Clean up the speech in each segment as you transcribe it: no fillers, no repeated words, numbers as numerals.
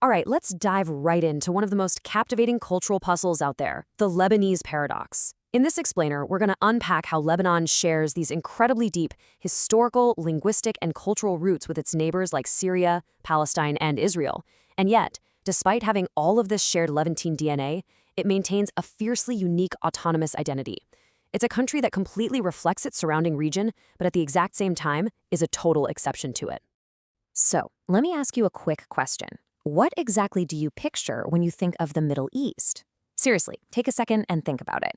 All right, let's dive right into one of the most captivating cultural puzzles out there, the Lebanese paradox. In this explainer, we're going to unpack how Lebanon shares these incredibly deep historical, linguistic, and cultural roots with its neighbors like Syria, Palestine, and Israel. And yet, despite having all of this shared Levantine DNA, it maintains a fiercely unique autonomous identity. It's a country that completely reflects its surrounding region, but at the exact same time is a total exception to it. So, let me ask you a quick question. What exactly do you picture when you think of the Middle East? Seriously, take a second and think about it.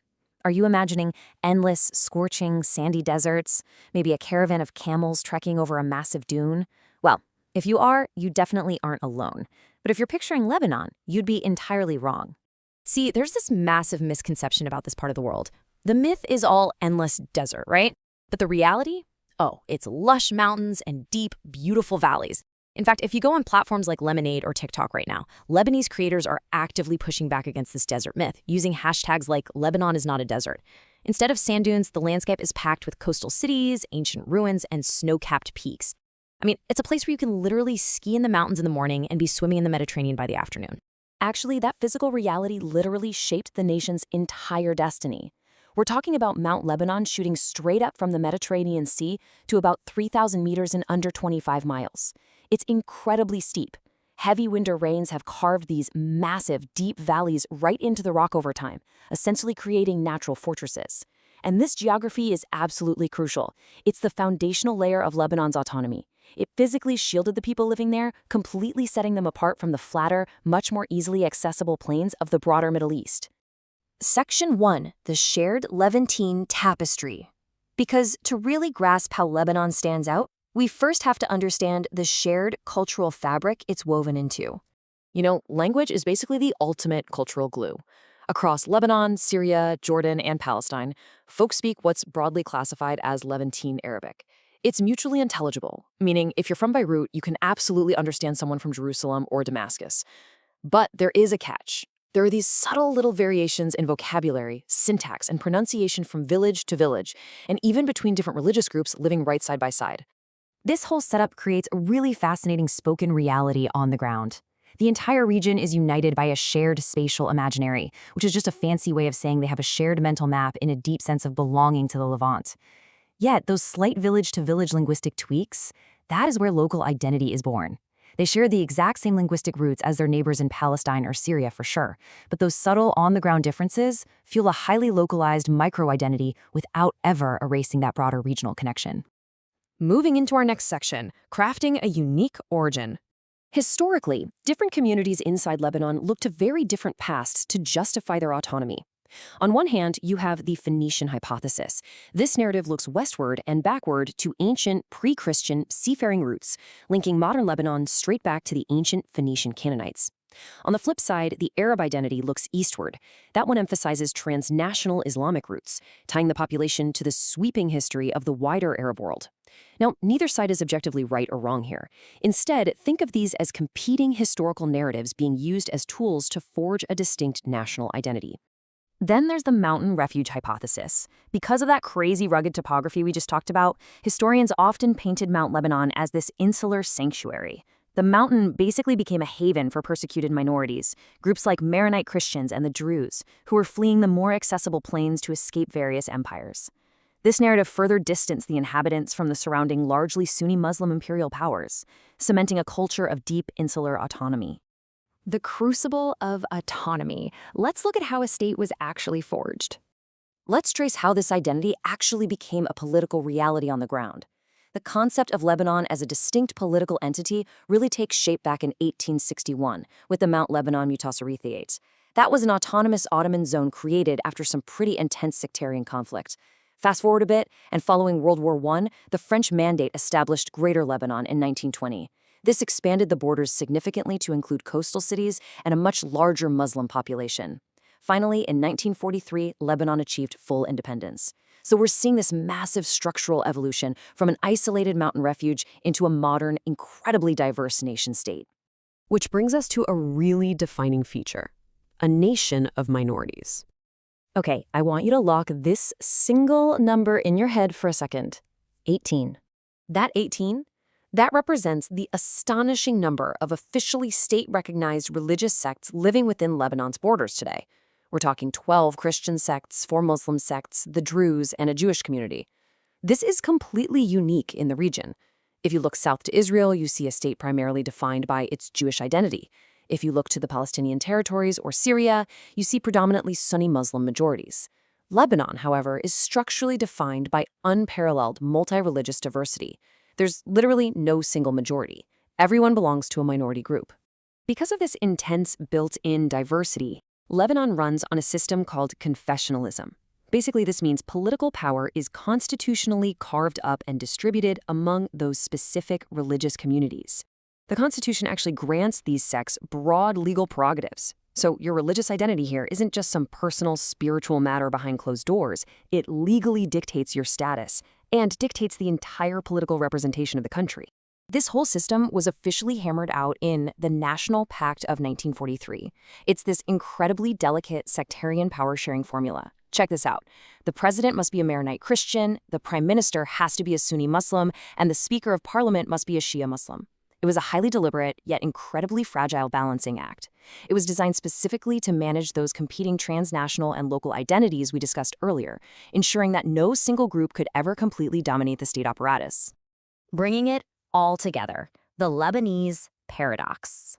Are you imagining endless, scorching, sandy deserts? Maybe a caravan of camels trekking over a massive dune? Well, if you are, you definitely aren't alone. But if you're picturing Lebanon, you'd be entirely wrong. See, there's this massive misconception about this part of the world. The myth is all endless desert, right? But the reality? Oh, it's lush mountains and deep, beautiful valleys. In fact, if you go on platforms like Lemonade or TikTok right now, Lebanese creators are actively pushing back against this desert myth, using hashtags like Lebanon is not a desert. Instead of sand dunes, the landscape is packed with coastal cities, ancient ruins, and snow-capped peaks. I mean, it's a place where you can literally ski in the mountains in the morning and be swimming in the Mediterranean by the afternoon. Actually, that physical reality literally shaped the nation's entire destiny. We're talking about Mount Lebanon shooting straight up from the Mediterranean Sea to about 3,000 meters in under 25 miles. It's incredibly steep. Heavy winter rains have carved these massive, deep valleys right into the rock over time, essentially creating natural fortresses. And this geography is absolutely crucial. It's the foundational layer of Lebanon's autonomy. It physically shielded the people living there, completely setting them apart from the flatter, much more easily accessible plains of the broader Middle East. Section 1, the Shared Levantine Tapestry. Because to really grasp how Lebanon stands out, we first have to understand the shared cultural fabric it's woven into. You know, language is basically the ultimate cultural glue. Across Lebanon, Syria, Jordan, and Palestine, folks speak what's broadly classified as Levantine Arabic. It's mutually intelligible, meaning if you're from Beirut, you can absolutely understand someone from Jerusalem or Damascus. But there is a catch. There are these subtle little variations in vocabulary, syntax, and pronunciation from village to village, and even between different religious groups living right side by side. This whole setup creates a really fascinating spoken reality on the ground. The entire region is united by a shared spatial imaginary, which is just a fancy way of saying they have a shared mental map in a deep sense of belonging to the Levant. Yet, those slight village-to-village linguistic tweaks, that is where local identity is born. They share the exact same linguistic roots as their neighbors in Palestine or Syria for sure, but those subtle on-the-ground differences fuel a highly localized micro-identity without ever erasing that broader regional connection. Moving into our next section, crafting a unique origin. Historically, different communities inside Lebanon look to very different pasts to justify their autonomy. On one hand, you have the Phoenician hypothesis. This narrative looks westward and backward to ancient, pre-Christian, seafaring roots, linking modern Lebanon straight back to the ancient Phoenician Canaanites. On the flip side, the Arab identity looks eastward. That one emphasizes transnational Islamic roots, tying the population to the sweeping history of the wider Arab world. Now, neither side is objectively right or wrong here. Instead, think of these as competing historical narratives being used as tools to forge a distinct national identity. Then there's the mountain refuge hypothesis. Because of that crazy rugged topography we just talked about, historians often painted Mount Lebanon as this insular sanctuary. The mountain basically became a haven for persecuted minorities, groups like Maronite Christians and the Druze, who were fleeing the more accessible plains to escape various empires. This narrative further distanced the inhabitants from the surrounding largely Sunni Muslim imperial powers, cementing a culture of deep insular autonomy. The crucible of autonomy. Let's look at how a state was actually forged. Let's trace how this identity actually became a political reality on the ground. The concept of Lebanon as a distinct political entity really takes shape back in 1861 with the Mount Lebanon Mutasarithiate. That was an autonomous Ottoman zone created after some pretty intense sectarian conflict. Fast forward a bit, and following World War I, the French Mandate established Greater Lebanon in 1920. This expanded the borders significantly to include coastal cities and a much larger Muslim population. Finally, in 1943, Lebanon achieved full independence. So we're seeing this massive structural evolution from an isolated mountain refuge into a modern, incredibly diverse nation-state. Which brings us to a really defining feature, a nation of minorities. Okay, I want you to lock this single number in your head for a second. 18. That 18? That represents the astonishing number of officially state-recognized religious sects living within Lebanon's borders today. We're talking 12 Christian sects, 4 Muslim sects, the Druze, and a Jewish community. This is completely unique in the region. If you look south to Israel, you see a state primarily defined by its Jewish identity. If you look to the Palestinian territories or Syria, you see predominantly Sunni Muslim majorities. Lebanon, however, is structurally defined by unparalleled multi-religious diversity. There's literally no single majority. Everyone belongs to a minority group. Because of this intense built-in diversity, Lebanon runs on a system called confessionalism. Basically, this means political power is constitutionally carved up and distributed among those specific religious communities. The Constitution actually grants these sects broad legal prerogatives. So your religious identity here isn't just some personal spiritual matter behind closed doors. It legally dictates your status and dictates the entire political representation of the country. This whole system was officially hammered out in the National Pact of 1943. It's this incredibly delicate sectarian power-sharing formula. Check this out. The president must be a Maronite Christian, the prime minister has to be a Sunni Muslim, and the speaker of parliament must be a Shia Muslim. It was a highly deliberate, yet incredibly fragile balancing act. It was designed specifically to manage those competing transnational and local identities we discussed earlier, ensuring that no single group could ever completely dominate the state apparatus. Bringing it all together, the Lebanese paradox.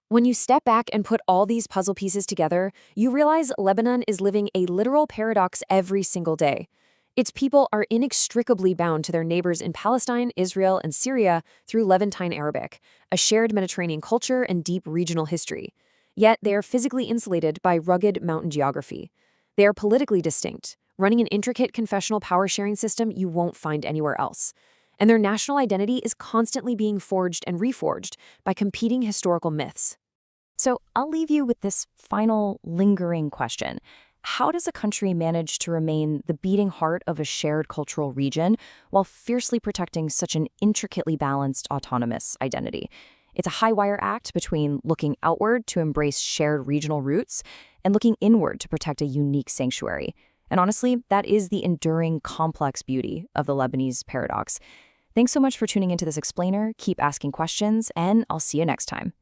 When you step back and put all these puzzle pieces together, you realize Lebanon is living a literal paradox every single day. Its people are inextricably bound to their neighbors in Palestine, Israel, and Syria through Levantine Arabic, a shared Mediterranean culture and deep regional history. Yet they are physically insulated by rugged mountain geography. They are politically distinct, running an intricate confessional power-sharing system you won't find anywhere else. And their national identity is constantly being forged and reforged by competing historical myths. So I'll leave you with this final lingering question. How does a country manage to remain the beating heart of a shared cultural region while fiercely protecting such an intricately balanced autonomous identity? It's a high-wire act between looking outward to embrace shared regional roots and looking inward to protect a unique sanctuary. And honestly, that is the enduring, complex beauty of the Lebanese paradox. Thanks so much for tuning into this explainer. Keep asking questions, and I'll see you next time.